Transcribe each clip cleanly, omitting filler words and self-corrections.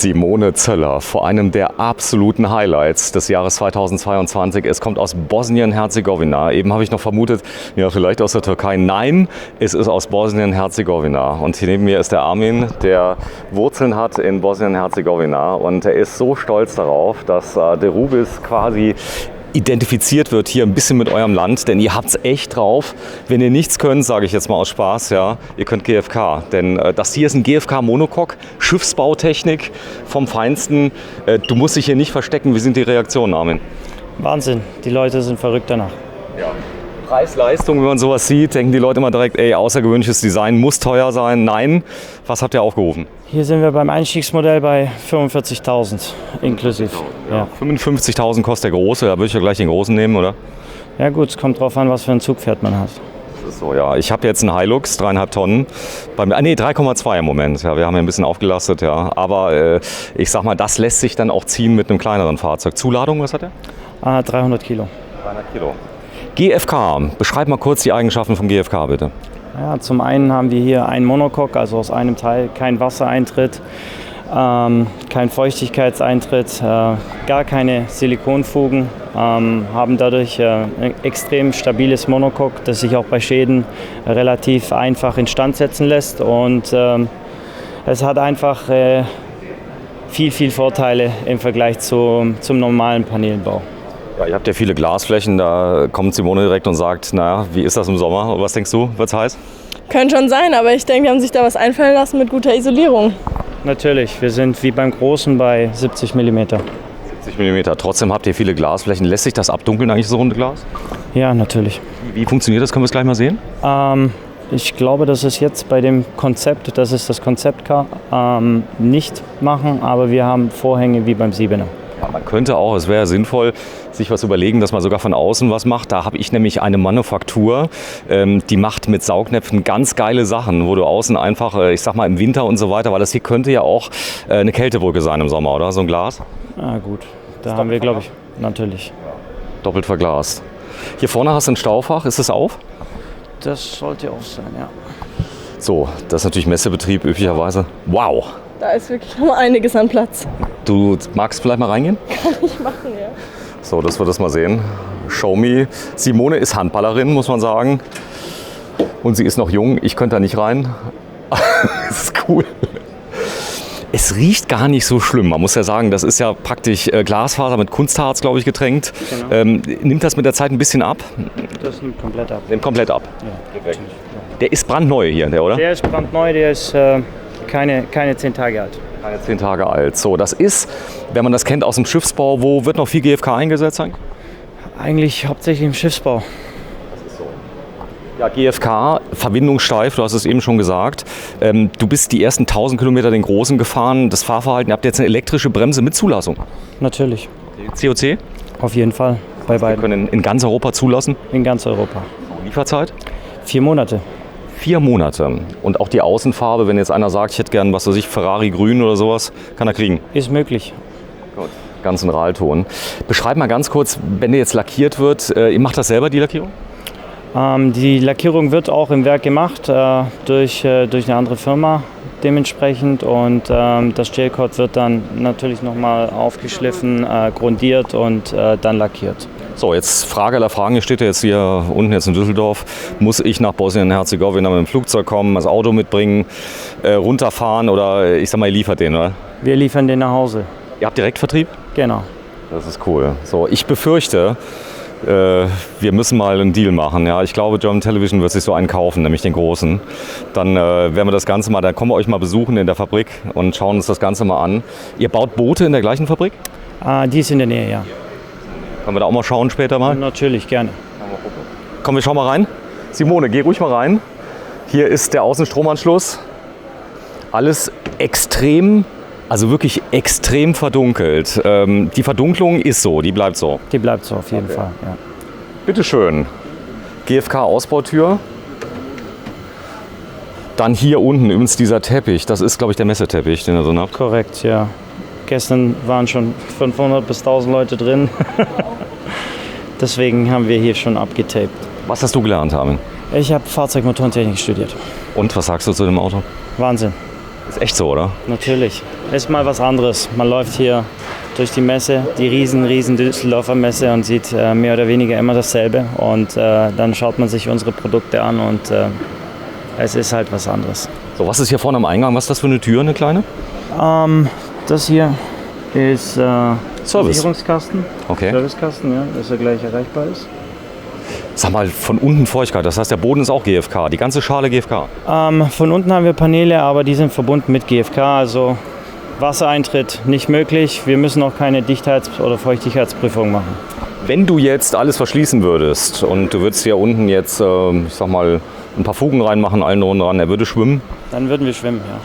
Simone Zöller vor einem der absoluten Highlights des Jahres 2022. Es kommt aus Bosnien-Herzegowina. Eben habe ich noch vermutet, ja, vielleicht aus der Türkei. Nein, es ist aus Bosnien-Herzegowina. Und hier neben mir ist der Armin, der Wurzeln hat in Bosnien-Herzegowina. Und er ist so stolz darauf, dass der Rubis quasi identifiziert wird hier ein bisschen mit eurem Land, denn ihr habt es echt drauf. Wenn ihr nichts könnt, sage ich jetzt mal aus Spaß, ja, ihr könnt GFK. Denn das hier ist ein GFK Monocoque, Schiffsbautechnik vom Feinsten. Du musst dich hier nicht verstecken. Wie sind die Reaktionen, Armin? Wahnsinn, die Leute sind verrückt danach. Ja. Preis-Leistung, wenn man sowas sieht, denken die Leute immer direkt, ey, außergewöhnliches Design muss teuer sein. Nein, was habt ihr aufgerufen? Hier sind wir beim Einstiegsmodell bei 45.000 inklusive. Ja. 55.000 kostet der große, da würde ich ja gleich den großen nehmen, oder? Ja gut, es kommt drauf an, was für ein Zugpferd man hat. Das ist so, ja. Ich habe jetzt einen Hilux, 3,5 Tonnen. 3,2 im Moment. Ja, wir haben ja ein bisschen aufgelastet, ja. Aber ich sag mal, das lässt sich dann auch ziehen mit einem kleineren Fahrzeug. Zuladung, was hat der? 300 Kilo. 300 Kilo. GFK, beschreib mal kurz die Eigenschaften vom GFK, bitte. Ja, zum einen haben wir hier einen Monocoque, also aus einem Teil kein Wassereintritt, kein Feuchtigkeitseintritt, gar keine Silikonfugen, haben dadurch ein extrem stabiles Monocoque, das sich auch bei Schäden relativ einfach instand setzen lässt, und es hat einfach viel Vorteile im Vergleich zum normalen Panelenbau. Ja, ihr habt ja viele Glasflächen, da kommt Simone direkt und sagt, naja, wie ist das im Sommer? Was denkst du, wird's heiß? Könnte schon sein, aber ich denke, die haben sich da was einfallen lassen mit guter Isolierung. Natürlich, wir sind wie beim Großen bei 70 mm. 70 mm, trotzdem habt ihr viele Glasflächen. Lässt sich das abdunkeln eigentlich, so runde Glas? Ja, natürlich. Wie funktioniert das? Können wir es gleich mal sehen? Ich glaube, das ist jetzt bei dem Konzept, das ist das Konzept-Car, nicht machen, aber wir haben Vorhänge wie beim 7er. Ja, man könnte auch, es wäre sinnvoll, sich was überlegen, dass man sogar von außen was macht. Da habe ich nämlich eine Manufaktur, die macht mit Saugnäpfen ganz geile Sachen, wo du außen einfach, ich sag mal im Winter und so weiter, weil das hier könnte ja auch eine Kältebrücke sein im Sommer, oder? So ein Glas? Ah gut, da haben wir, glaube ich, natürlich. Doppelt verglast. Hier vorne hast du ein Staufach, ist das auf? Das sollte auf sein, ja. So, das ist natürlich Messebetrieb üblicherweise. Wow! Da ist wirklich noch einiges an Platz. Du magst vielleicht mal reingehen? Kann ich machen, ja. So, dass wir das mal sehen. Show me. Simone ist Handballerin, muss man sagen. Und sie ist noch jung. Ich könnte da nicht rein. Das ist cool. Es riecht gar nicht so schlimm. Man muss ja sagen, das ist ja praktisch Glasfaser mit Kunstharz, glaube ich, getränkt. Genau. Nimmt das mit der Zeit ein bisschen ab? Das nimmt komplett ab. Nimmt komplett ab? Ja. Der ist brandneu hier, der, oder? Der ist brandneu, der ist keine 10 Tage alt. Keine 10 Tage alt. So, das ist, wenn man das kennt aus dem Schiffsbau, wo wird noch viel GFK eingesetzt sein? Eigentlich hauptsächlich im Schiffsbau. Das ist so. Ja, GFK, verbindungssteif, du hast es eben schon gesagt. Du bist die ersten 1000 Kilometer den Großen gefahren. Das Fahrverhalten, ihr habt jetzt eine elektrische Bremse mit Zulassung. Natürlich. COC? Auf jeden Fall, bei beiden. Wir können in ganz Europa zulassen? In ganz Europa. Lieferzeit? 4 Monate. 4 Monate. Und auch die Außenfarbe, wenn jetzt einer sagt, ich hätte gern, was weiß ich, Ferrari grün oder sowas, kann er kriegen? Ist möglich. Gut. Ganz in Ralton. Beschreib mal ganz kurz, wenn der jetzt lackiert wird, ihr macht das selber, die Lackierung? Die Lackierung wird auch im Werk gemacht, durch eine andere Firma dementsprechend. Und das Gelcoat wird dann natürlich nochmal aufgeschliffen, grundiert und dann lackiert. So, jetzt Frage aller Fragen. Hier steht ja jetzt hier unten jetzt in Düsseldorf. Muss ich nach Bosnien-Herzegowina mit dem Flugzeug kommen, das Auto mitbringen, runterfahren oder ich sag mal, ihr liefert den, oder? Wir liefern den nach Hause. Ihr habt Direktvertrieb? Genau. Das ist cool. So, ich befürchte, wir müssen mal einen Deal machen. Ja, ich glaube, German Television wird sich so einen kaufen, nämlich den großen. Dann werden wir das Ganze mal, dann kommen wir euch mal besuchen in der Fabrik und schauen uns das Ganze mal an. Ihr baut Boote in der gleichen Fabrik? Die ist in der Nähe, ja. Können wir da auch mal schauen später mal? Natürlich, gerne. Komm, wir schauen mal rein. Simone, geh ruhig mal rein. Hier ist der Außenstromanschluss. Alles extrem, also wirklich extrem verdunkelt. Die Verdunklung ist so, die bleibt so. Die bleibt so, auf jeden Fall, ja. Bitte schön. GFK-Ausbautür. Dann hier unten übrigens dieser Teppich. Das ist, glaube ich, der Messeteppich, den ihr so habt. Korrekt, ja. Gestern waren schon 500 bis 1000 Leute drin. Deswegen haben wir hier schon abgetaped. Was hast du gelernt, Armin? Ich habe Fahrzeugmotorentechnik studiert. Und was sagst du zu dem Auto? Wahnsinn. Ist echt so, oder? Natürlich. Ist mal was anderes. Man läuft hier durch die Messe, die riesen Düsseldorfer Messe und sieht mehr oder weniger immer dasselbe. Und dann schaut man sich unsere Produkte an und es ist halt was anderes. So, was ist hier vorne am Eingang? Was ist das für eine Tür, eine kleine? Das hier ist Service. Sicherungskasten. Okay. Servicekasten, ja, dass er gleich erreichbar ist. Sag mal, von unten Feuchtigkeit, das heißt, der Boden ist auch GFK, die ganze Schale GFK. Von unten haben wir Paneele, aber die sind verbunden mit GFK, also Wassereintritt nicht möglich. Wir müssen auch keine Dichtheits- oder Feuchtigkeitsprüfung machen. Wenn du jetzt alles verschließen würdest und du würdest hier unten jetzt, ich sag mal, ein paar Fugen reinmachen, allen Runden ran, er würde schwimmen. Dann würden wir schwimmen, ja.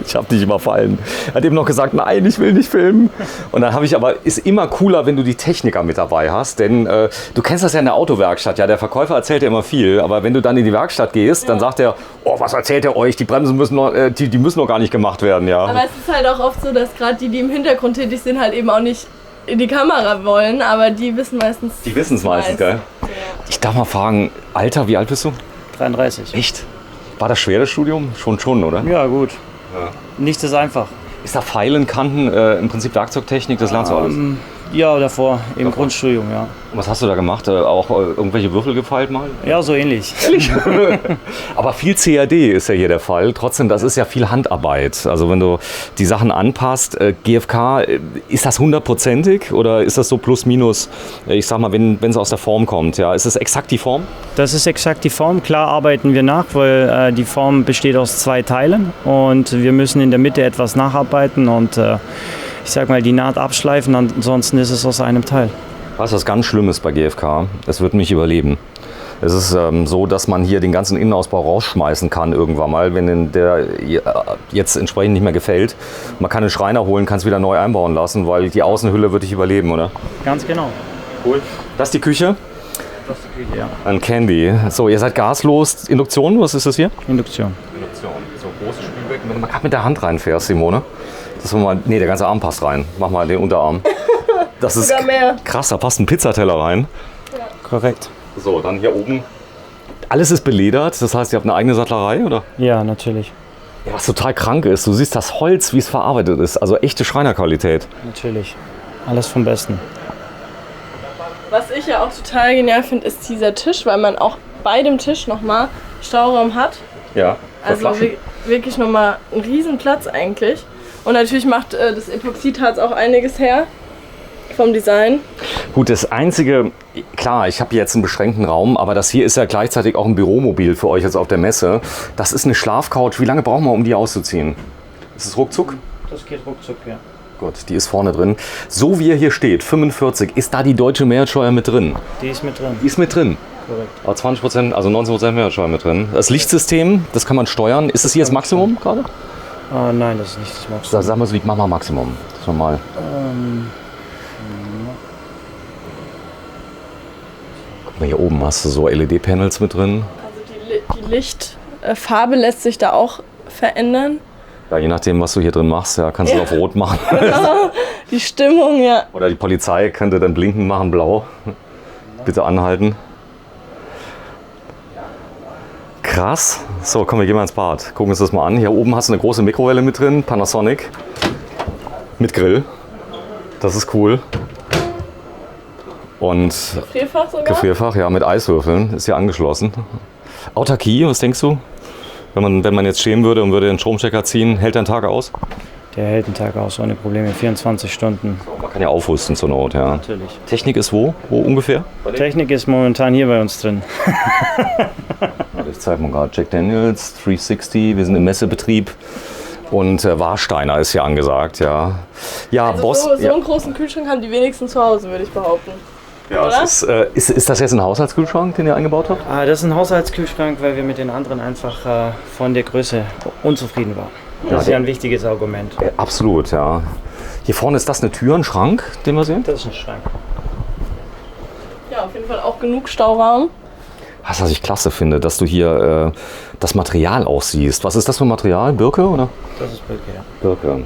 Ich habe dich überfallen. Er hat eben noch gesagt, nein, ich will nicht filmen. Und dann habe ich aber, ist immer cooler, wenn du die Techniker mit dabei hast, denn du kennst das ja in der Autowerkstatt, ja, der Verkäufer erzählt dir immer viel, aber wenn du dann in die Werkstatt gehst, dann sagt er, oh, was erzählt er euch, die Bremsen müssen noch, die müssen noch gar nicht gemacht werden, ja. Aber es ist halt auch oft so, dass gerade die im Hintergrund tätig sind, halt eben auch nicht in die Kamera wollen, aber die wissen meistens. Die wissen es meistens, gell? Ja. Ich darf mal fragen, Alter, wie alt bist du? 33. Echt? War das schwer, das Studium? Schon, oder? Ja, gut. Nichts ist einfach. Ist da Pfeilen, Kanten, im Prinzip Werkzeugtechnik, das lernst du alles? Ja, davor, im Grundstudium, ja. Und was hast du da gemacht? Auch irgendwelche Würfel gefeilt mal? Ja, so ähnlich. Aber viel CAD ist ja hier der Fall. Trotzdem, das ist ja viel Handarbeit. Also wenn du die Sachen anpasst, GFK, ist das 100%ig oder ist das so plus minus, ich sag mal, wenn es aus der Form kommt? Ja? Ist es exakt die Form? Das ist exakt die Form. Klar arbeiten wir nach, weil die Form besteht aus 2 Teilen und wir müssen in der Mitte etwas nacharbeiten und ich sag mal, die Naht abschleifen, ansonsten ist es aus einem Teil. Weißt du, was ganz Schlimmes bei GFK? Es wird mich überleben. Es ist so, dass man hier den ganzen Innenausbau rausschmeißen kann irgendwann mal, wenn der jetzt entsprechend nicht mehr gefällt. Man kann einen Schreiner holen, kann es wieder neu einbauen lassen, weil die Außenhülle wird dich überleben, oder? Ganz genau. Cool. Das ist die Küche? Das ist die Küche, ja. Ein Candy. So, ihr seid gaslos. Induktion, was ist das hier? Induktion. Induktion. So großes Spülbecken. Wenn du mal mit der Hand reinfährst, Simone. Das mal, nee, der ganze Arm passt rein. Mach mal den Unterarm. Das ist krass, da passt ein Pizzateller rein. Ja. Korrekt. So, dann hier oben. Alles ist beledert, das heißt, ihr habt eine eigene Sattlerei, oder? Ja, natürlich. Ja, was total krank ist, du siehst das Holz, wie es verarbeitet ist. Also echte Schreinerqualität. Natürlich. Alles vom Besten. Was ich ja auch total genial finde, ist dieser Tisch, weil man auch bei dem Tisch nochmal Stauraum hat. Ja. Also wirklich nochmal einen riesen Platz eigentlich. Und natürlich macht das Epoxidharz auch einiges her vom Design. Gut, das Einzige, klar, ich habe jetzt einen beschränkten Raum, aber das hier ist ja gleichzeitig auch ein Büromobil für euch jetzt auf der Messe. Das ist eine Schlafcouch. Wie lange brauchen wir, um die auszuziehen? Ist es ruckzuck? Das geht ruckzuck, ja. Gut, die ist vorne drin. So wie er hier steht, 45, ist da die deutsche Mehrwertsteuer mit drin? Die ist mit drin. Die ist mit drin. Korrekt. Aber 20%, also 19% Mehrwertsteuer mit drin. Das Lichtsystem, das kann man steuern. Ist das hier das Maximum gerade? Nein, das ist nicht das Maximum. Sagen wir so, mach mal Maximum. Das mal. Guck mal, hier oben hast du so LED-Panels mit drin. Also die Lichtfarbe lässt sich da auch verändern. Ja, je nachdem, was du hier drin machst, ja, kannst du auf Rot machen. Die Stimmung, ja. Oder die Polizei könnte dann blinken machen, blau. Bitte anhalten. Krass. So, komm, wir gehen mal ins Bad. Gucken uns das mal an. Hier oben hast du eine große Mikrowelle mit drin, Panasonic. Mit Grill. Das ist cool. Und Gefrierfach sogar? Gefrierfach, ja, mit Eiswürfeln. Ist hier angeschlossen. Autarkie, was denkst du? Wenn man jetzt stehen würde und würde den Stromstecker ziehen, hält der einen Tag aus? Der hält einen Tag aus ohne Probleme, 24 Stunden. Man kann ja aufrüsten zur Not, ja. Natürlich. Technik ist wo? Wo ungefähr? Technik ist momentan hier bei uns drin. Ich zeige mal gerade Jack Daniels, 360, wir sind im Messebetrieb. Und Warsteiner ist hier angesagt, ja. Ja, Also Boss. so einen großen Kühlschrank haben die wenigsten zu Hause, würde ich behaupten. Ja, oder? Ist das jetzt ein Haushaltskühlschrank, den ihr eingebaut habt? Das ist ein Haushaltskühlschrank, weil wir mit den anderen einfach von der Größe unzufrieden waren. Das ist ja ein wichtiges Argument. Absolut, ja. Hier vorne ist das eine Tür, ein Schrank, den wir sehen? Das ist ein Schrank. Ja, auf jeden Fall auch genug Stauraum. Was ich klasse finde, dass du hier das Material auch siehst. Was ist das für ein Material? Birke, oder? Das ist Birke, ja. Birke.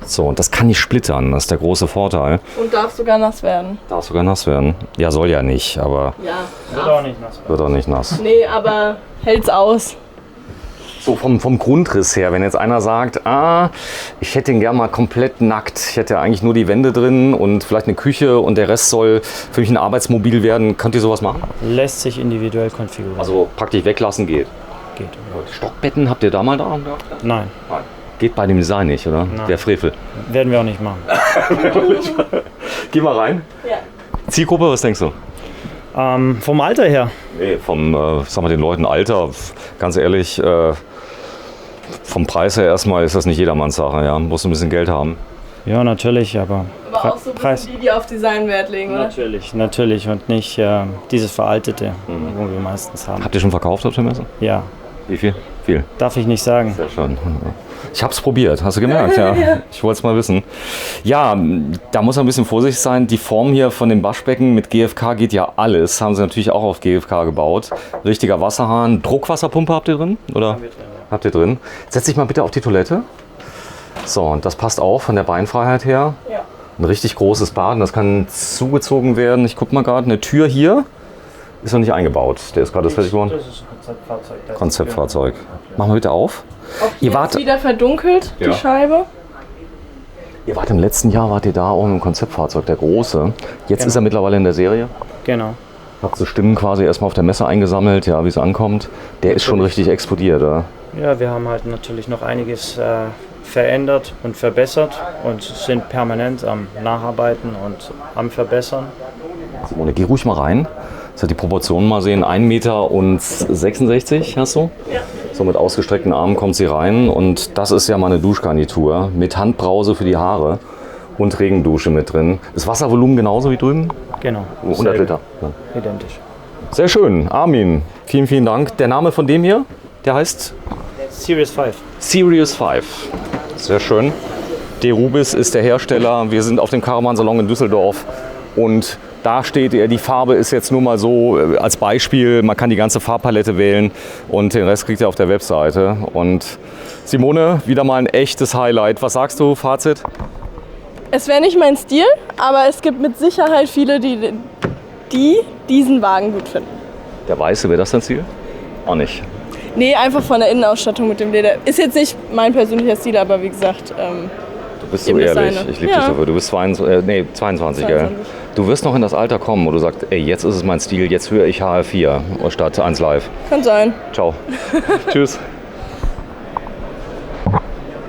So, und das kann nicht splittern, das ist der große Vorteil. Und darf sogar nass werden. Darf sogar nass werden. Ja, soll ja nicht, aber Ja. Wird auch nicht nass. wird auch nicht nass. Nee, aber hält's aus. So vom Grundriss her, wenn jetzt einer sagt, ich hätte ihn gerne mal komplett nackt, ich hätte ja eigentlich nur die Wände drin und vielleicht eine Küche und der Rest soll für mich ein Arbeitsmobil werden, könnt ihr sowas machen? Lässt sich individuell konfigurieren. Also praktisch weglassen geht. Geht. Stockbetten habt ihr da mal dran gehabt? Nein, Geht bei dem Design nicht, oder? Nein. Der Frevel. werden wir auch nicht machen. Geh mal rein. Ja. Zielgruppe, was denkst du? Vom Alter her, Nee, sag mal, den Leuten Alter, ganz ehrlich, vom Preis her erstmal ist das nicht jedermanns Sache, ja. Musst du ein bisschen Geld haben. ja natürlich, aber Aber auch so ein bisschen die auf Design Wert legen, oder? Natürlich und nicht dieses Veraltete, wo wir meistens haben. Habt ihr schon verkauft auf der Messe? Ja, Wie viel? Viel. darf ich nicht sagen. Sehr schön. Ich hab's probiert, hast du gemerkt, ja. Ich wollte es mal wissen. Ja, da muss man ein bisschen vorsichtig sein. Die Form hier von dem Waschbecken mit GFK geht ja alles. Haben sie natürlich auch auf GFK gebaut. Richtiger Wasserhahn. Druckwasserpumpe habt ihr drin? Oder? Habt ihr drin. Setz dich mal bitte auf die Toilette. So, und das passt auch von der Beinfreiheit her. Ja. Ein richtig großes Bad. Und das kann zugezogen werden. Ich guck mal gerade, eine Tür hier ist noch nicht eingebaut. Der ist gerade fertig geworden. Das ist ein Konzeptfahrzeug. Konzeptfahrzeug. Machen wir bitte auf. Auch hier Ihr wart- ist wieder verdunkelt, Ja. die Scheibe. Ihr wart im letzten Jahr, wart ihr da auch im Konzeptfahrzeug, der große. Jetzt Genau. ist er mittlerweile in der Serie. Genau. Habt so Stimmen quasi erstmal auf der Messe eingesammelt, ja, wie es ankommt. Der ist schon richtig explodiert, oder? Ja, wir haben halt natürlich noch einiges verändert und verbessert und sind permanent am Nacharbeiten und am Verbessern. Simone, geh ruhig mal rein. Jetzt die Proportionen mal sehen. 1,66 Meter hast du. Ja. So mit ausgestreckten Armen kommt sie rein. Und das ist ja mal eine Duschgarnitur mit Handbrause für die Haare und Regendusche mit drin. Das Wasservolumen genauso wie drüben? Genau. 100 Selbe. Liter. Ja. Identisch. Sehr schön. Armin, vielen, vielen Dank. Der Name von dem hier, der heißt Series 5. Sirius 5. Sehr schön. De Rubis ist der Hersteller. Wir sind auf dem Caravan-Salon in Düsseldorf und da steht er, die Farbe ist jetzt nur mal so als Beispiel. Man kann die ganze Farbpalette wählen und den Rest kriegt ihr auf der Webseite. Und Simone, wieder mal ein echtes Highlight. Was sagst du, Fazit? Es wäre nicht mein Stil, aber es gibt mit Sicherheit viele, die diesen Wagen gut finden. Der Weiße, wäre das dein Ziel? Auch nicht. Nee, einfach von der Innenausstattung mit dem Leder. Ist jetzt nicht mein persönlicher Stil, aber wie gesagt, Du bist so Eben das ehrlich. eine. Ich liebe Ja. dich dafür. Du bist 22, gell? 22. Du wirst noch in das Alter kommen, wo du sagst, ey, jetzt ist es mein Stil, jetzt höre ich HR4 statt 1 Live. kann sein. Ciao. Tschüss.